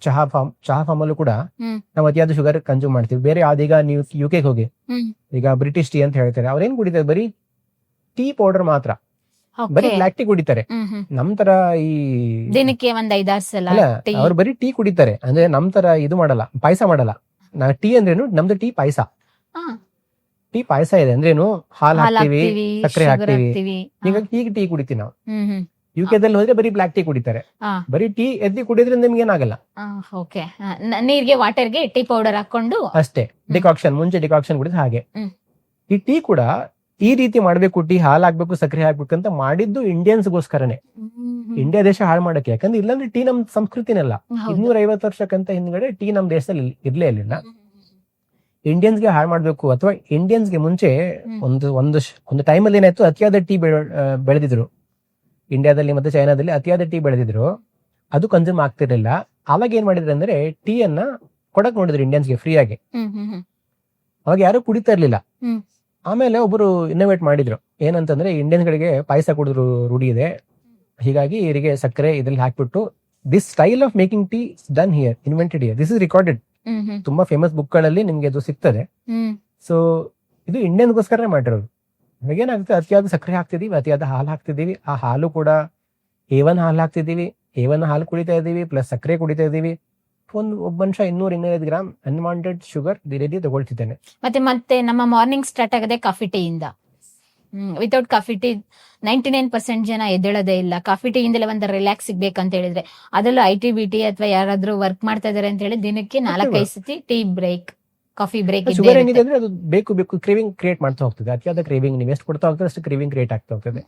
ಚಹಾ ಫಾರ್ಮ್ ಅಲ್ಲೂ ಕೂಡ ಹ್ಮ್. ನಾವು ಅತಿಯಾದ ಶುಗರ್ ಕನ್ಸ್ಯೂಮ್ ಮಾಡ್ತೀವಿ. ಬೇರೆ ಯಾವ್ದೀಗ ನೀವು UK ಹೋಗಿ, ಹ್ಮ್. ಈಗ ಬ್ರಿಟಿಷ್ ಟೀ ಅಂತ ಹೇಳ್ತಾರೆ, ಅವ್ರೇನ್ ಕುಡಿತಾರೆ, ಬರೀ ಟೀ ಪೌಡರ್ ಮಾತ್ರ, ಬರೀ Okay. ಬ್ಲಾಕ್ ಟೀ ಕುಡಿತಾರೆ. ನಮ್ ತರ ಈ ದಿನಕ್ಕೆ ಒಂದ್ 5-6 ಸಲ ಅಲ್ಲ, ಟೀ. ಅವ್ರು ಬರೀ ಟೀ ಕುಡಿತಾರೆ. ಅಂದ್ರೆ ನಮ್ ತರ ಇದು ಮಾಡಲ್ಲ, ಪಾಯಸ ಮಾಡಲ್ಲ. ಟೀ ಅಂದ್ರೇನು, ನಮ್ದು ಟೀ ಪಾಯಸ. ಹಾ, ಟೀ ಪಾಯಸ ಇದೆ ಅಂದ್ರೇನು, ಹಾಲ್ ಹಾಲ್ ಹಾಕ್ತಿವಿ, ಹಾಕ್ತಿವಿ, ಸಕ್ಕರೆ ಶುಗರ್ ಹಾಕ್ತಿವಿ. ಹಾಕ್ತಿವಿ. ಈಗ ಟೀ ಕುಡಿತೀವಿ ನಾವು. ಹ್ಮ್. UK ದಲ್ಲಿ ಹೋದ್ರೆ ಬರೀ ಬ್ಲಾಕ್ ಟೀ ಕುಡಿತಾರೆ. ಹಾ. ಬರೀ ಟೀ ಎದ್ದಿ ಕುಡಿದ್ರಿಂದ ನಿಮ್ಗೆ ಏನಾಗಲ್ಲ, ಓಕೆ. ನೀರ್ಗೆ ವಾಟರ್ಗೆ ಟೀ ಪೌಡರ್ ಹಾಕೊಂಡು ಅಷ್ಟೇ. ಡಿಕಾಕ್ಷನ್, ಮುಂಚೆ ಡಿಕಾಕ್ಷನ್ ಕುಡಿದ್ರೆ ಹಾಗೆ. ಹ್ಮ್. ಈ ಟೀ ಕೂಡ ಈ ರೀತಿ ಮಾಡ್ಬೇಕು, ಟೀ ಹಾಲ್ ಹಾಕ್ಬೇಕು, ಸಕ್ಕರೆ ಹಾಕ್ಬೇಕು ಅಂತ ಮಾಡಿದ್ದು ಇಂಡಿಯನ್ಸ್ಗೋಸ್ಕರನೇ, ಇಂಡಿಯಾ ದೇಶ ಹಾಳು ಮಾಡಕ್ಕೆ. ಯಾಕಂದ್ರೆ ಇಲ್ಲಾಂದ್ರೆ ಟೀ ನಮ್ ಸಂಸ್ಕೃತಿನಲ್ಲ. 250 ವರ್ಷಕ್ಕಂತ ಹಿಂದ್ಗಡೆ ಟೀ ನಮ್ ದೇಶದಲ್ಲಿ ಇರ್ಲೇ ಇರ್ಲಿಲ್ಲ. ಇಂಡಿಯನ್ಸ್ಗೆ ಹಾಳು ಮಾಡ್ಬೇಕು, ಅಥವಾ ಇಂಡಿಯನ್ಸ್ಗೆ ಮುಂಚೆ ಒಂದು ಟೈಮಲ್ಲಿ ಏನಾಯ್ತು, ಅತಿಯಾದ ಟೀ ಬೆಳೆದಿದ್ರು ಇಂಡಿಯಾದಲ್ಲಿ ಮತ್ತೆ ಚೈನಾದಲ್ಲಿ. ಅತಿಯಾದ ಟೀ ಬೆಳೆದಿದ್ರು, ಅದು ಕನ್ಸ್ಯೂಮ್ ಆಗ್ತಿರ್ಲಿಲ್ಲ. ಅವಾಗ ಏನ್ ಮಾಡಿದ್ರು ಅಂದ್ರೆ, ಟೀ ಅನ್ನ ಕೊಡಕ್ ನೋಡಿದ್ರು ಇಂಡಿಯನ್ಸ್ಗೆ ಫ್ರೀ ಆಗಿ. ಅವಾಗ ಯಾರು ಕುಡಿತಾ ಇರ್ಲಿಲ್ಲ. ಆಮೇಲೆ ಒಬ್ಬರು ಇನ್ನೋವೇಟ್ ಮಾಡಿದ್ರು, ಏನಂತಂದ್ರೆ ಇಂಡಿಯನ್ಸ್ ಗಳಿಗೆ ಪಾಯಸ ಕುಡಿದ್ರು ರೂಢಿ ಇದೆ, ಹೀಗಾಗಿ ಇವರಿಗೆ ಸಕ್ಕರೆ ಇದ್ರಲ್ಲಿ ಹಾಕ್ಬಿಟ್ಟು, this style of making tea done here, invented here, this is recorded. ತುಂಬಾ ಫೇಮಸ್ ಬುಕ್ ಗಳಲ್ಲಿ ನಿಮ್ಗೆ ಅದು ಸಿಗ್ತದೆ. ಸೊ ಇದು ಇಂಡಿಯನ್ಸ್ಗೋಸ್ಕರನೇ ಮಾಡಿರೋದು. ಇವಾಗೇನಾಗುತ್ತೆ, ಅತಿಯಾದ ಸಕ್ಕರೆ ಹಾಕ್ತಿದೀವಿ, ಅತಿಯಾದ ಹಾಲು ಹಾಕ್ತಿದೀವಿ. ಆ ಹಾಲು ಕೂಡ A1 ಹಾಲು ಹಾಕ್ತಿದೀವಿ, A1 ಹಾಲು ಕುಡಿತಾ ಇದೀವಿ, ಪ್ಲಸ್ ಸಕ್ಕರೆ ಕುಡಿತಾ ಇದೀವಿ. ಒಬ್ಬ ಮನುಷ್ಯ 200-250 ಗ್ರಾಮ್ ಅನ್ವಾಂಟೆಡ್ ಶುಗರ್ ದಿನ ತಗೊಳ್ತಿದ್ದೇನೆ. ಮತ್ತೆ ನಮ್ಮ ಮಾರ್ನಿಂಗ್ ಸ್ಟಾರ್ಟ್ ಆಗದೆ ಕಾಫಿ ಟೀ ಇಂದ. ವಿತೌಟ್ ಕಾಫಿ ಟೀ 99% ಜನ ಎದ್ದೇಳೋದೇ ಇಲ್ಲ. ಕಾಫಿ ಟೀ ಇಂದಲೇ ಒಂದು ರಿಲ್ಯಾಕ್ಸ್ ಸಿಗ್ಬೇಕಂತ ಹೇಳಿದ್ರೆ, ಅದರಲ್ಲೂ IT-BT ಅಥವಾ ಯಾರಾದ್ರೂ ವರ್ಕ್ ಮಾಡ್ತಾ ಇದಾರೆ ಅಂತ ಹೇಳಿ ದಿನಕ್ಕೆ 4-5 ಸತಿ tea break, coffee break. Sugar ಏನಿದೆ ಅಂದ್ರೆ ಅದು ಬೇಕು ಕ್ರೇವಿಂಗ್ ಕ್ರಿಯೇಟ್ ಮಾಡ್ತಾ ಹೋಗ್ತದೆ. ಅತಿಯಾದ ಕ್ರೇವಿಂಗ್ ನೀವು ಎಷ್ಟು ಕೊಡ್ತಾ ಹೋಗ್ತದೆ, ಅಷ್ಟು ಕ್ರೇವಿಂಗ್ ಕ್ರಿಯೇಟ್ ಆಗ್ತಾ ಹೋಗ್ತದೆ.